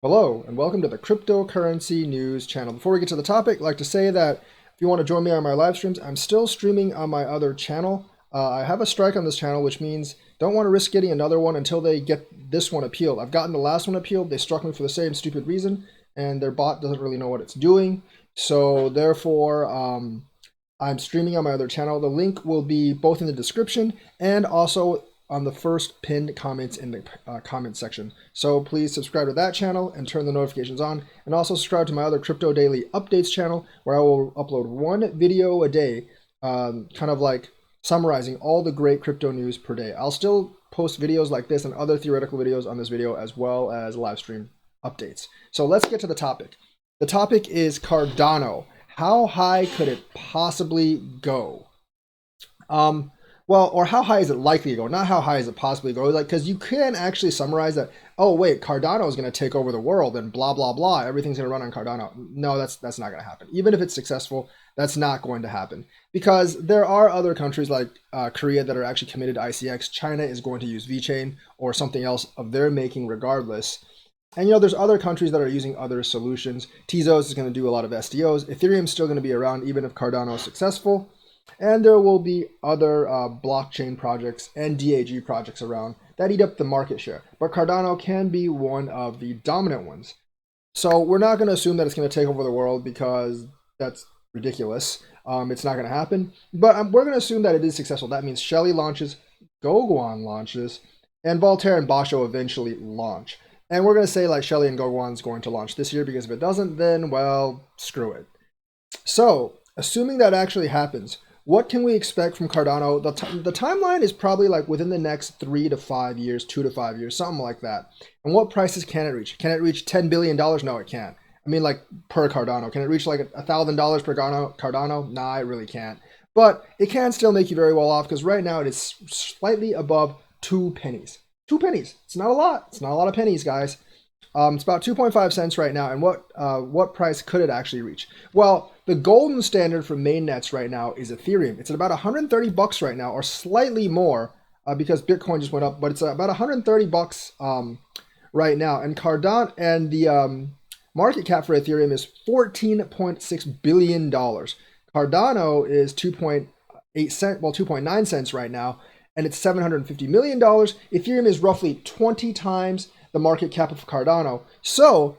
Hello, and welcome to the Cryptocurrency News channel. Before we get to the topic, I'd like to say that if you want to join me on my live streams, I'm still streaming on my other channel. I have a strike on this channel, which means don't want to risk getting another one until they get this one appealed. I've gotten the last one appealed. They struck me for the same stupid reason, and their bot doesn't really know what it's doing. So therefore, I'm streaming on my other channel. The link will be both in the description and also on the first pinned comments in the comment section. So please subscribe to that channel and turn the notifications on, and also subscribe to my other Crypto Daily Updates channel, where I will upload one video a day, kind of like summarizing all the great crypto news per day. I'll still post videos like this and other theoretical videos on this video, as well as live stream updates. So let's get to the topic. The topic is Cardano. How high could it possibly go? Well, or how high is it likely to go? Not how high is it possibly go? Like, because you can actually summarize that. Oh wait, Cardano is going to take over the world, and blah blah blah. Everything's going to run on Cardano. No, that's not going to happen. Even if it's successful, that's not going to happen, because there are other countries like Korea that are actually committed to ICX. China is going to use VeChain or something else of their making, regardless. And there's other countries that are using other solutions. Tezos is going to do a lot of SDOs. Ethereum's still going to be around even if Cardano is successful. And there will be other blockchain projects and DAG projects around that eat up the market share. But Cardano can be one of the dominant ones. So we're not going to assume that it's going to take over the world, because that's ridiculous. It's not going to happen. But we're going to assume that it is successful. That means Shelly launches, Goguan launches, and Voltaire and Basho eventually launch. And we're going to say like Shelly and Goguan's going to launch this year, because if it doesn't, then, well, screw it. So assuming that actually happens, what can we expect from Cardano? The timeline is probably like within the next 3 to 5 years, 2 to 5 years, something like that. And what prices can it reach? Can it reach $10 billion? No, it can't. I mean, like per Cardano. Can it reach like $1,000 per Cardano? Nah, it really can't. But it can still make you very well off, because right now it is slightly above 2 pennies. 2 pennies. It's not a lot. It's not a lot of pennies, guys. It's about 2.5 cents right now. And what price could it actually reach? Well, the golden standard for mainnets right now is Ethereum. It's at about 130 bucks right now, or slightly more, because Bitcoin just went up, but it's about 130 bucks right now. And Cardano, and the market cap for Ethereum is $14.6 billion. Cardano is 2.9 cents right now, and it's $750 million. Ethereum is roughly 20 times the market cap of Cardano. So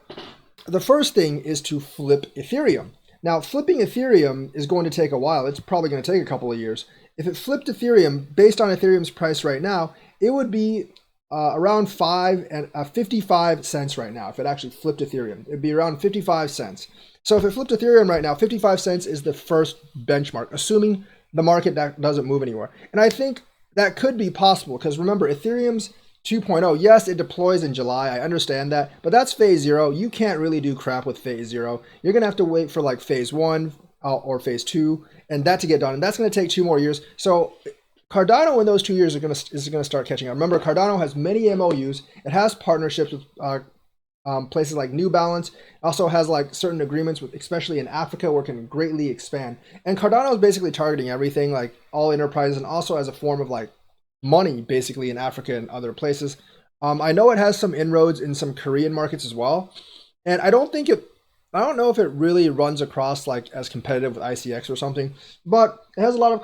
the first thing is to flip Ethereum. Now, flipping Ethereum is going to take a while. It's probably going to take a couple of years. If it flipped Ethereum, based on Ethereum's price right now, it would be around 55 cents right now. If it actually flipped Ethereum, it'd be around 55 cents. So if it flipped Ethereum right now, 55 cents is the first benchmark, assuming the market doesn't move anywhere. And I think that could be possible, because remember, Ethereum's 2.0, yes, it deploys in July. I understand that, but that's phase 0. You can't really do crap with phase 0. You're going to have to wait for like phase 1 or phase 2 and that to get done. And that's going to take 2 more years. So Cardano in those 2 years is going to start catching up. Remember, Cardano has many MOUs. It has partnerships with places like New Balance. It also has like certain agreements with, especially in Africa, where it can greatly expand. And Cardano is basically targeting everything, like all enterprises, and also as a form of like money basically in Africa and other places. I know it has some inroads in some Korean markets as well, and I don't know if it really runs across like as competitive with ICX or something, but it has a lot of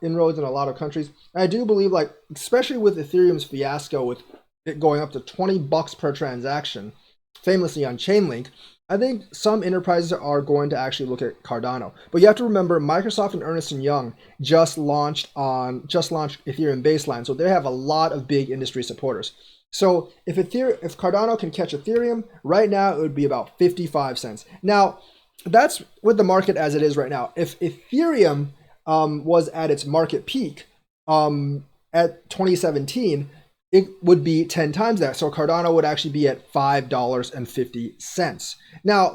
inroads in a lot of countries. And I do believe, like especially with Ethereum's fiasco with it going up to 20 bucks per transaction, famously on Chainlink, I think some enterprises are going to actually look at Cardano. But you have to remember, Microsoft and Ernst & Young just launched Ethereum Baseline, so they have a lot of big industry supporters. So if Cardano can catch Ethereum, right now it would be about 55 cents. Now, that's with the market as it is right now. If Ethereum was at its market peak at 2017, it would be 10 times that. So Cardano would actually be at $5.50. Now,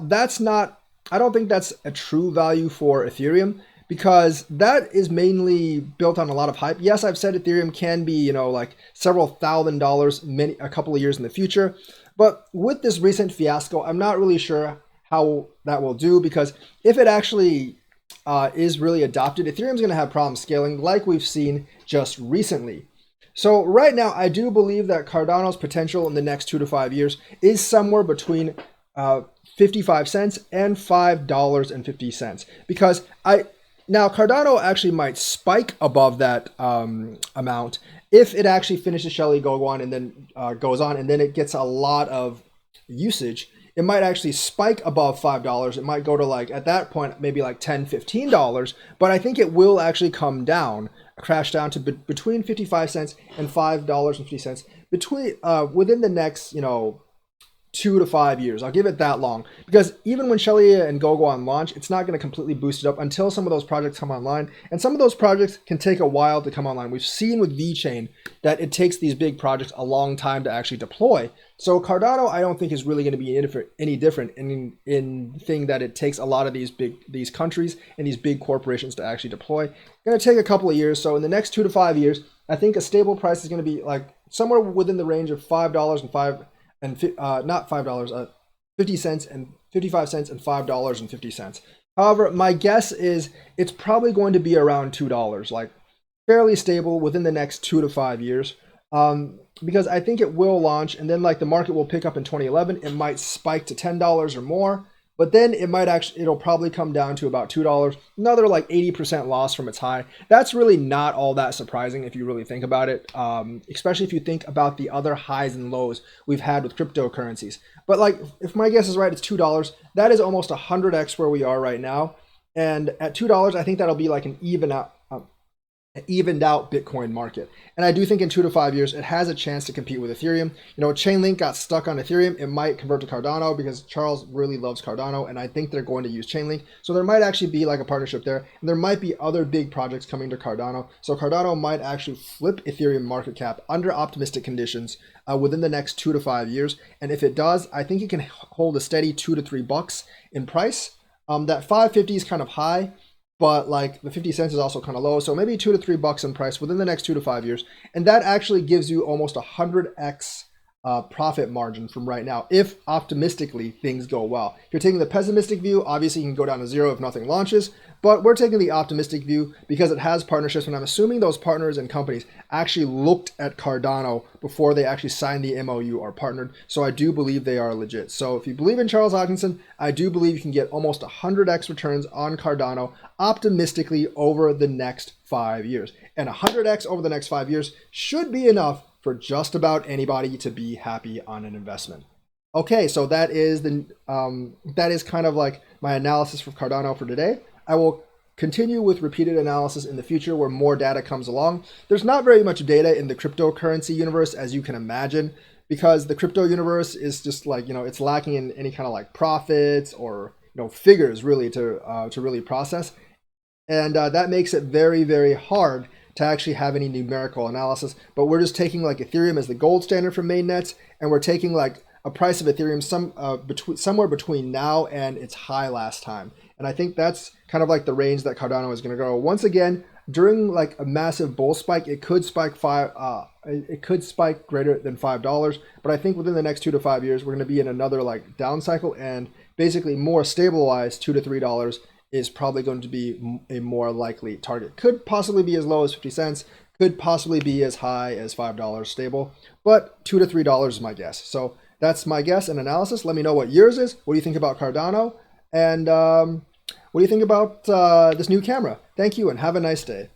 I don't think that's a true value for Ethereum, because that is mainly built on a lot of hype. Yes, I've said Ethereum can be, like several $1,000s a couple of years in the future. But with this recent fiasco, I'm not really sure how that will do, because if it actually is really adopted, Ethereum's going to have problems scaling, like we've seen just recently. So right now, I do believe that Cardano's potential in the next 2 to 5 years is somewhere between 55 cents and $5.50, because now Cardano actually might spike above that amount if it actually finishes Shelly go on and then goes on and then it gets a lot of usage. It might actually spike above $5. It might go to, like, at that point, maybe like $10, $15, but I think it will actually come down, crash down to between 55 cents and $5.50 between within the next, 2 to 5 years. I'll give it that long, because even when Shelly and Gogoan launch, it's not going to completely boost it up until some of those projects come online. And some of those projects can take a while to come online. We've seen with VeChain that it takes these big projects a long time to actually deploy. So Cardano, I don't think is really going to be any different in thing that it takes a lot of these countries and these big corporations to actually deploy. It's going to take a couple of years. So in the next 2 to 5 years, I think a stable price is going to be like somewhere within the range of $5 not $5, 50 cents and 55 cents and $5.50. However, my guess is it's probably going to be around $2, like fairly stable within the next 2 to 5 years. Because I think it will launch, and then like the market will pick up in 2011. It might spike to $10 or more, but then it'll probably come down to about $2, another like 80% loss from its high. That's really not all that surprising if you really think about it, especially if you think about the other highs and lows we've had with cryptocurrencies. But like, if my guess is right, it's $2. That is almost 100x where we are right now. And at $2, I think that'll be like an evened out Bitcoin market. And I do think in 2 to 5 years, it has a chance to compete with Ethereum. Chainlink got stuck on Ethereum. It might convert to Cardano because Charles really loves Cardano, and I think they're going to use Chainlink. So there might actually be like a partnership there. And there might be other big projects coming to Cardano. So Cardano might actually flip Ethereum market cap under optimistic conditions within the next 2 to 5 years. And if it does, I think it can hold a steady $2 to $3 in price. That 550 is kind of high, but like the 50 cents is also kind of low. So maybe $2 to $3 in price within the next 2 to 5 years. And that actually gives you almost 100x profit margin from right now, if optimistically things go well. If you're taking the pessimistic view, obviously you can go down to zero if nothing launches, but we're taking the optimistic view because it has partnerships, and I'm assuming those partners and companies actually looked at Cardano before they actually signed the MOU or partnered. So I do believe they are legit. So if you believe in Charles Hoskinson, I do believe you can get almost 100x returns on Cardano optimistically over the next 5 years. And 100x over the next 5 years should be enough for just about anybody to be happy on an investment. Okay, so that is kind of like my analysis for Cardano for today. I will continue with repeated analysis in the future where more data comes along. There's not very much data in the cryptocurrency universe, as you can imagine, because the crypto universe is just like, it's lacking in any kind of like profits or figures really to really process, and that makes it very, very hard to actually have any numerical analysis. But we're just taking like Ethereum as the gold standard for mainnets, and we're taking like a price of Ethereum somewhere between now and its high last time. And I think that's kind of like the range that Cardano is going to go. Once again, during like a massive bull spike, it could spike greater than $5. But I think within the next 2 to 5 years, we're going to be in another like down cycle, and basically more stabilized $2 to $3 is probably going to be a more likely target. Could possibly be as low as 50 cents, could possibly be as high as $5 stable, but $2 to $3 is my guess. So that's my guess and analysis. Let me know what yours is. What do you think about Cardano? And what do you think about this new camera? Thank you and have a nice day.